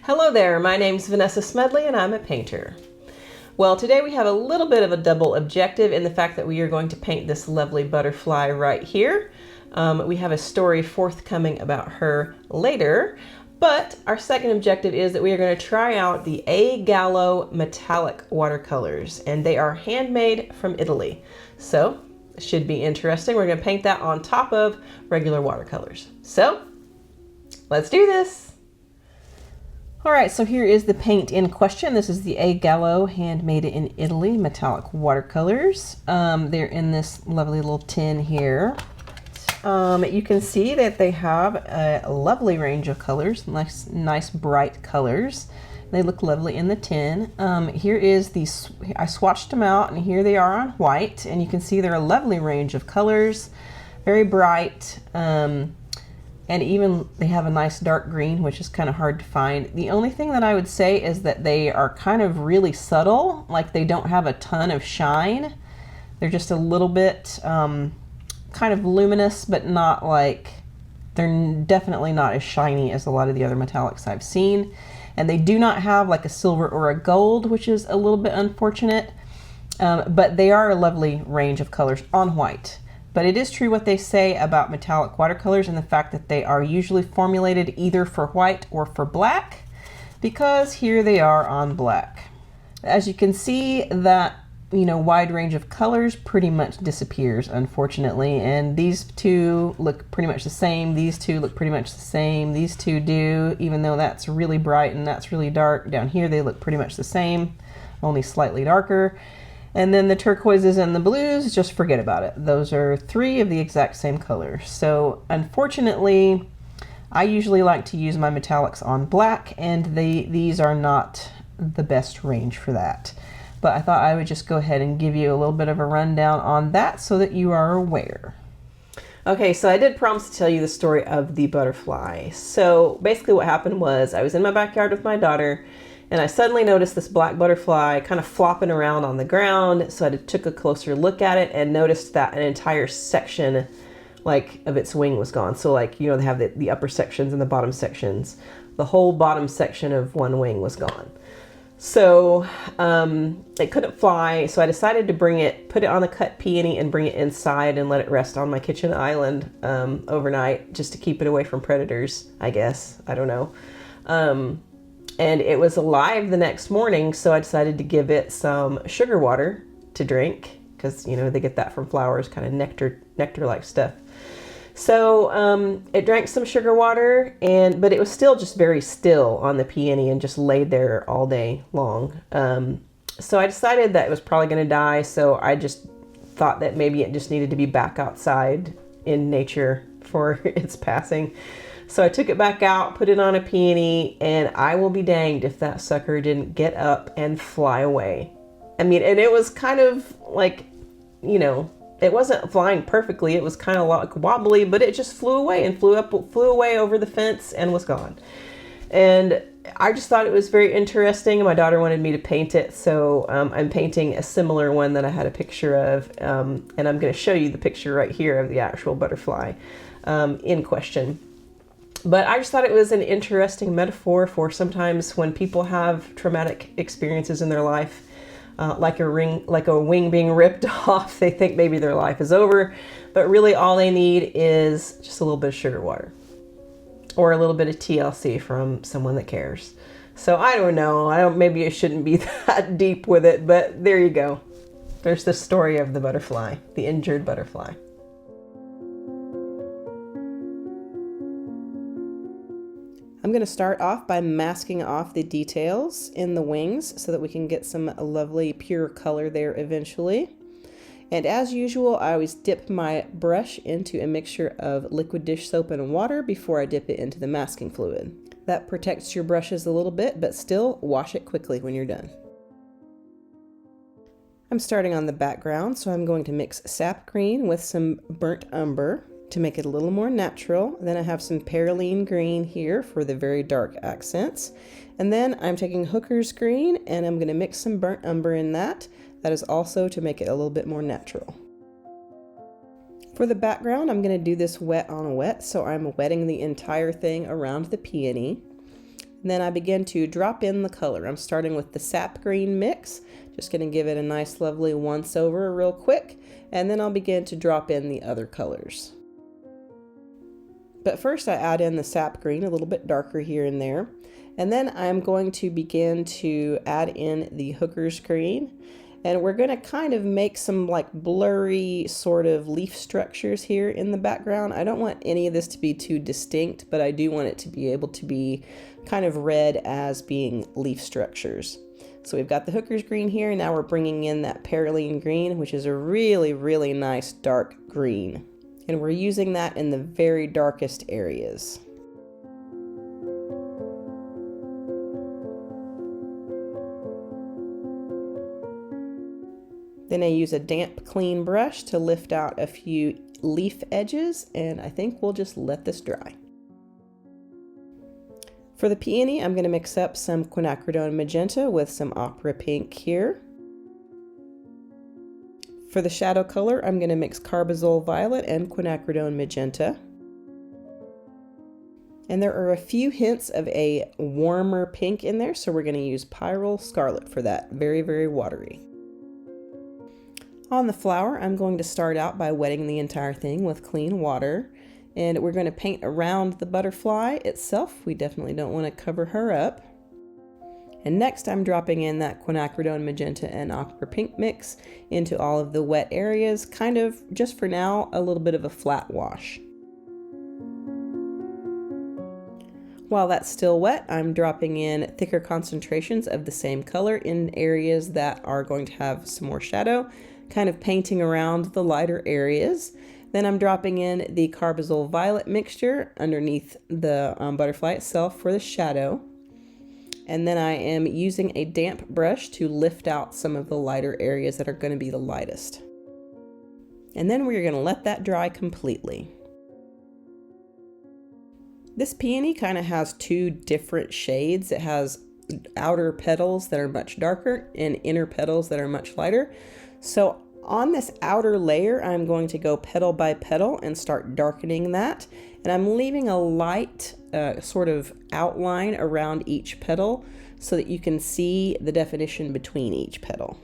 Hello there, my name's Vanessa Smedley and I'm a painter. Well, today we have a little bit of a double objective in the fact that we are going to paint this lovely butterfly right here. We have a story forthcoming about her later, but our second objective is that we are going to try out the A Gallo metallic watercolors, and they are handmade from Italy. So, it should be interesting. We're going to paint that on top of regular watercolors. So, let's do this. All right, so here is the paint in question. This is the A Gallo handmade in Italy metallic watercolors. They're in this lovely little tin here. You can see that they have a lovely range of colors, nice bright colors. They look lovely in the tin. Here is I swatched them out, and here they are on white, and you can see they're a lovely range of colors, very bright. And even they have a nice dark green, which is kind of hard to find. The only thing that I would say is that they are kind of really subtle, like they don't have a ton of shine. They're just a little bit kind of luminous, but not like, they're definitely not as shiny as a lot of the other metallics I've seen. And they do not have like a silver or a gold, which is a little bit unfortunate, but they are a lovely range of colors on white. But it is true what they say about metallic watercolors and the fact that they are usually formulated either for white or for black, because here they are on black. As you can see, that wide range of colors pretty much disappears, unfortunately, and these two look pretty much the same. These two look pretty much the same. These two do, even though that's really bright and that's really dark. Down here they look pretty much the same, only slightly darker. And then the turquoises and the blues, just forget about it. Those are three of the exact same color. So unfortunately, I usually like to use my metallics on black, and these are not the best range for that. But I thought I would just go ahead and give you a little bit of a rundown on that so that you are aware. Okay, so I did promise to tell you the story of the butterfly. So basically what happened was I was in my backyard with my daughter, and I suddenly noticed this black butterfly kind of flopping around on the ground. So I took a closer look at it and noticed that an entire section of its wing was gone. So they have the upper sections and the bottom sections. The whole bottom section of one wing was gone. So it couldn't fly. So I decided to put it on a cut peony and bring it inside and let it rest on my kitchen island overnight, just to keep it away from predators, I guess. I don't know. And it was alive the next morning, so I decided to give it some sugar water to drink, because they get that from flowers, kind of nectar-like stuff. So it drank some sugar water, but it was still just very still on the peony and just laid there all day long. So I decided that it was probably going to die, so I just thought that maybe it just needed to be back outside in nature for its passing. So I took it back out, put it on a peony, and I will be danged if that sucker didn't get up and fly away. I mean, and it was kind of like, it wasn't flying perfectly. It was kind of like wobbly, but it just flew away and flew away over the fence and was gone. And I just thought it was very interesting. My daughter wanted me to paint it, so I'm painting a similar one that I had a picture of, and I'm going to show you the picture right here of the actual butterfly in question. But I just thought it was an interesting metaphor for sometimes when people have traumatic experiences in their life, like a wing being ripped off, they think maybe their life is over, but really all they need is just a little bit of sugar water or a little bit of TLC from someone that cares. So I don't know, maybe it shouldn't be that deep with it, but there you go. There's the story of the butterfly, the injured butterfly. I'm going to start off by masking off the details in the wings so that we can get some lovely pure color there eventually. And as usual, I always dip my brush into a mixture of liquid dish soap and water before I dip it into the masking fluid. That protects your brushes a little bit, but still wash it quickly when you're done. I'm starting on the background, so I'm going to mix sap green with some burnt umber to make it a little more natural. Then I have some Perylene Green here for the very dark accents. And then I'm taking Hooker's Green and I'm going to mix some burnt umber in that. That is also to make it a little bit more natural. For the background, I'm going to do this wet on wet, so I'm wetting the entire thing around the peony. And then I begin to drop in the color. I'm starting with the sap green mix. Just going to give it a nice lovely once over real quick, and then I'll begin to drop in the other colors. But first I add in the sap green, a little bit darker here and there. And then I'm going to begin to add in the hooker's green. And we're going to kind of make some like blurry sort of leaf structures here in the background. I don't want any of this to be too distinct, but I do want it to be able to be kind of read as being leaf structures. So we've got the hooker's green here. Now we're bringing in that Perylene Green, which is a really, really nice dark green. And we're using that in the very darkest areas. Then I use a damp, clean brush to lift out a few leaf edges, and I think we'll just let this dry. For the peony, I'm going to mix up some quinacridone magenta with some opera pink here. For the shadow color, I'm going to mix Carbazole Violet and quinacridone magenta. And there are a few hints of a warmer pink in there, so we're going to use Pyrrol Scarlet for that. Very, very watery. On the flower, I'm going to start out by wetting the entire thing with clean water. And we're going to paint around the butterfly itself. We definitely don't want to cover her up. And next I'm dropping in that quinacridone magenta and opera pink mix into all of the wet areas, kind of, just for now, a little bit of a flat wash. While that's still wet, I'm dropping in thicker concentrations of the same color in areas that are going to have some more shadow, kind of painting around the lighter areas. Then I'm dropping in the Carbazole Violet mixture underneath the butterfly itself for the shadow. And then I am using a damp brush to lift out some of the lighter areas that are going to be the lightest. And then we're going to let that dry completely. This peony kind of has two different shades. It has outer petals that are much darker and inner petals that are much lighter. So on this outer layer, I'm going to go petal by petal and start darkening that. And I'm leaving a light sort of outline around each petal so that you can see the definition between each petal.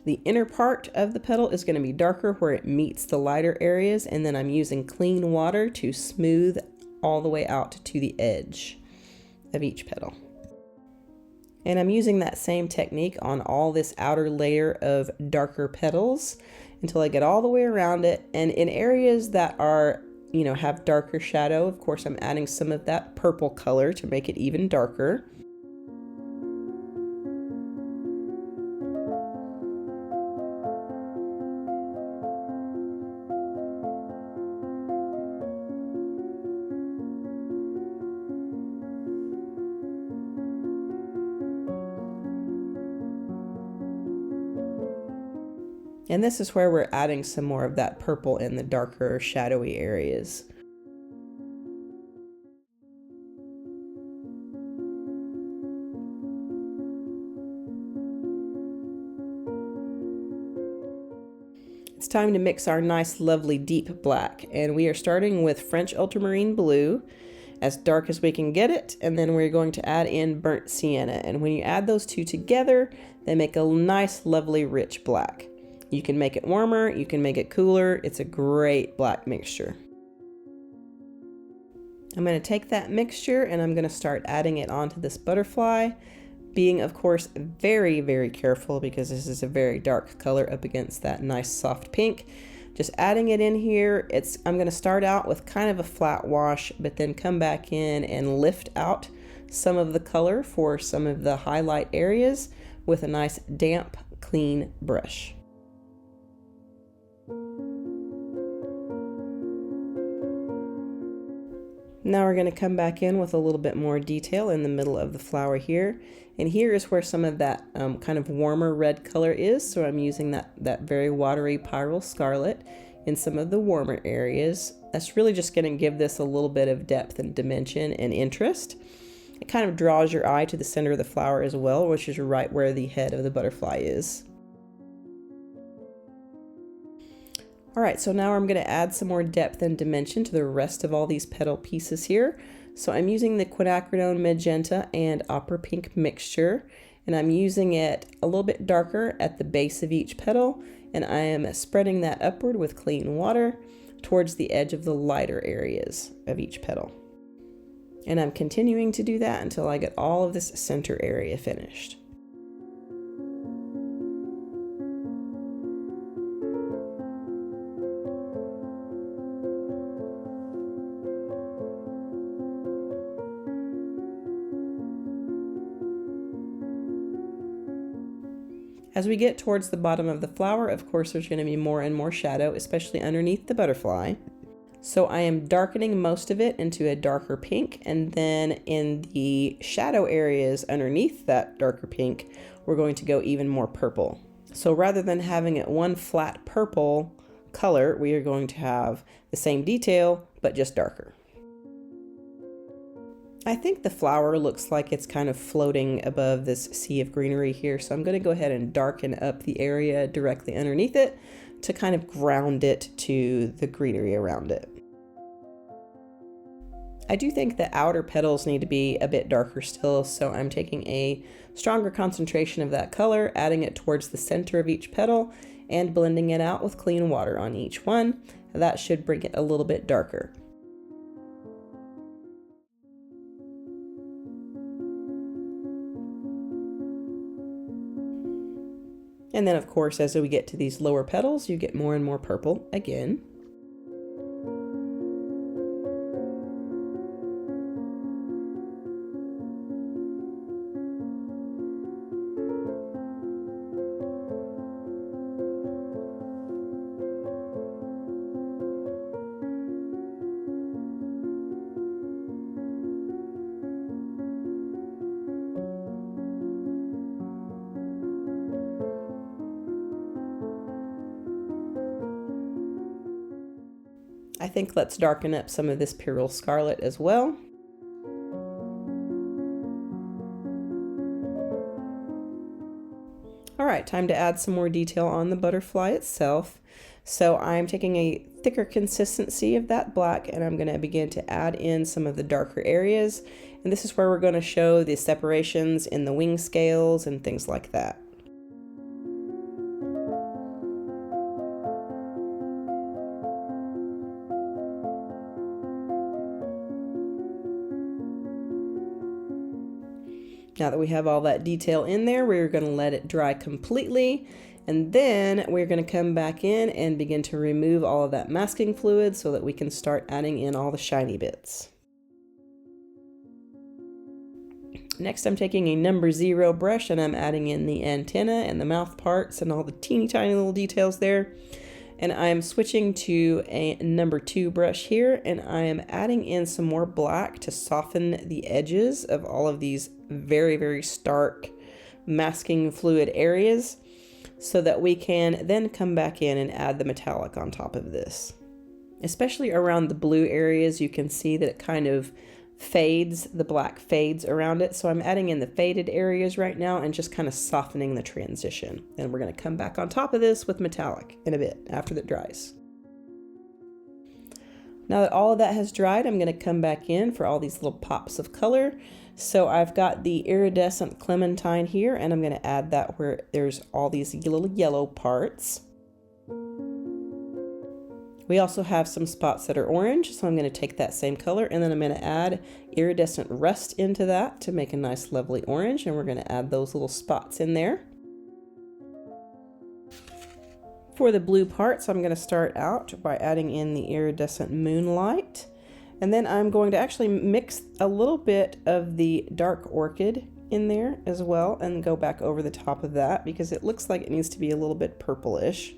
The inner part of the petal is going to be darker where it meets the lighter areas, and then I'm using clean water to smooth all the way out to the edge of each petal. And I'm using that same technique on all this outer layer of darker petals until I get all the way around it. And in areas that are, have darker shadow, of course, I'm adding some of that purple color to make it even darker. And this is where we're adding some more of that purple in the darker, shadowy areas. It's time to mix our nice, lovely, deep black. And we are starting with French Ultramarine Blue, as dark as we can get it, and then we're going to add in burnt sienna. And when you add those two together, they make a nice, lovely, rich black. You can make it warmer, you can make it cooler. It's a great black mixture. I'm going to take that mixture and I'm going to start adding it onto this butterfly, being of course very, very careful because this is a very dark color up against that nice soft pink. Just adding it in here. I'm going to start out with kind of a flat wash, but then come back in and lift out some of the color for some of the highlight areas with a nice damp, clean brush. Now we're going to come back in with a little bit more detail in the middle of the flower here. And here is where some of that kind of warmer red color is. So I'm using that very watery Pyrrol Scarlet in some of the warmer areas. That's really just going to give this a little bit of depth and dimension and interest. It kind of draws your eye to the center of the flower as well, which is right where the head of the butterfly is. All right, so now I'm going to add some more depth and dimension to the rest of all these petal pieces here. So I'm using the quinacridone magenta and opera pink mixture, and I'm using it a little bit darker at the base of each petal, and I am spreading that upward with clean water towards the edge of the lighter areas of each petal. And I'm continuing to do that until I get all of this center area finished. As we get towards the bottom of the flower, of course, there's going to be more and more shadow, especially underneath the butterfly. So I am darkening most of it into a darker pink, and then in the shadow areas underneath that darker pink, we're going to go even more purple. So rather than having it one flat purple color, we are going to have the same detail, but just darker. I think the flower looks like it's kind of floating above this sea of greenery here, so I'm going to go ahead and darken up the area directly underneath it to kind of ground it to the greenery around it. I do think the outer petals need to be a bit darker still, so I'm taking a stronger concentration of that color, adding it towards the center of each petal, and blending it out with clean water on each one. That should bring it a little bit darker. And then, of course, as we get to these lower petals, you get more and more purple again. I think let's darken up some of this Pyrrol Scarlet as well. All right, time to add some more detail on the butterfly itself. So I'm taking a thicker consistency of that black, and I'm going to begin to add in some of the darker areas. And this is where we're going to show the separations in the wing scales and things like that. Now that we have all that detail in there, we're going to let it dry completely, and then we're going to come back in and begin to remove all of that masking fluid so that we can start adding in all the shiny bits. Next, I'm taking a number 0 brush and I'm adding in the antenna and the mouth parts and all the teeny tiny little details there. And I'm switching to a number 2 brush here, and I am adding in some more black to soften the edges of all of these very, very stark masking fluid areas so that we can then come back in and add the metallic on top of this. Especially around the blue areas, you can see that it kind of fades, the black fades around it. So I'm adding in the faded areas right now and just kind of softening the transition. And we're going to come back on top of this with metallic in a bit after that dries. Now that all of that has dried, I'm going to come back in for all these little pops of color. So I've got the iridescent clementine here, and I'm going to add that where there's all these little yellow parts. We also have some spots that are orange, so I'm going to take that same color and then I'm going to add iridescent rust into that to make a nice lovely orange, and we're going to add those little spots in there. For the blue parts, I'm going to start out by adding in the iridescent moonlight, and then I'm going to actually mix a little bit of the dark orchid in there as well and go back over the top of that because it looks like it needs to be a little bit purplish.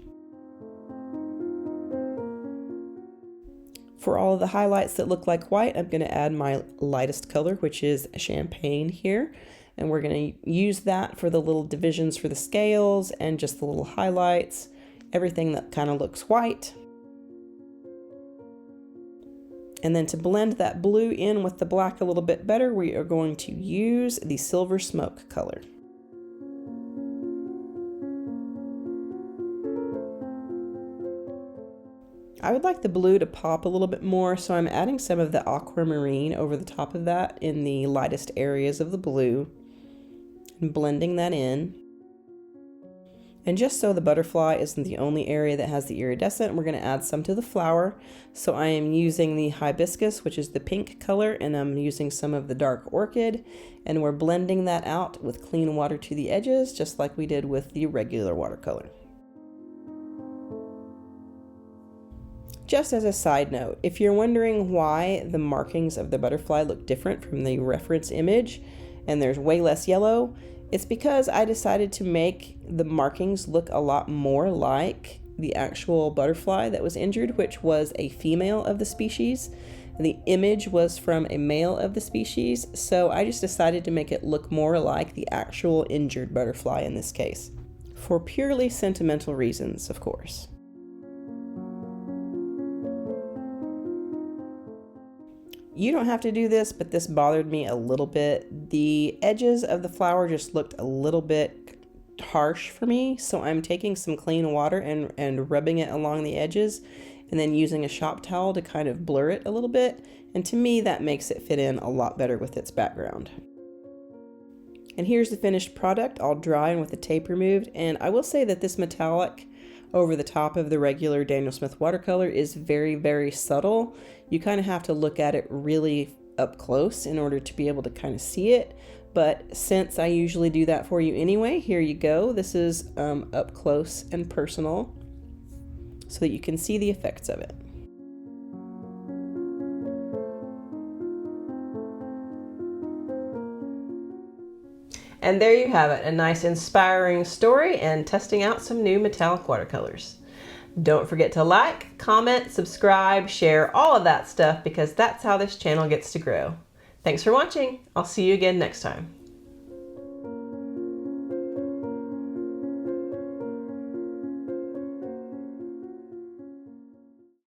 For all of the highlights that look like white, I'm going to add my lightest color, which is champagne here. And we're going to use that for the little divisions for the scales and just the little highlights, everything that kind of looks white. And then to blend that blue in with the black a little bit better, we are going to use the silver smoke color. I would like the blue to pop a little bit more, so I'm adding some of the aquamarine over the top of that in the lightest areas of the blue and blending that in. And just so the butterfly isn't the only area that has the iridescent, we're going to add some to the flower. So I am using the hibiscus, which is the pink color, and I'm using some of the dark orchid, and we're blending that out with clean water to the edges, just like we did with the regular watercolor. Just as a side note, if you're wondering why the markings of the butterfly look different from the reference image and there's way less yellow, it's because I decided to make the markings look a lot more like the actual butterfly that was injured, which was a female of the species. The image was from a male of the species, so I just decided to make it look more like the actual injured butterfly in this case, for purely sentimental reasons, of course. You don't have to do this, but this bothered me a little bit. The edges of the flower just looked a little bit harsh for me, so I'm taking some clean water and rubbing it along the edges and then using a shop towel to kind of blur it a little bit, and to me that makes it fit in a lot better with its background. And here's the finished product, all dry and with the tape removed, and I will say that this metallic over the top of the regular Daniel Smith watercolor is very, very subtle. You kind of have to look at it really up close in order to be able to kind of see it. But since I usually do that for you anyway, here you go. This is up close and personal so that you can see the effects of it. And there you have it, a nice inspiring story and testing out some new metallic watercolors. Don't forget to like, comment, subscribe, share, all of that stuff, because that's how this channel gets to grow. Thanks for watching. I'll see you again next time.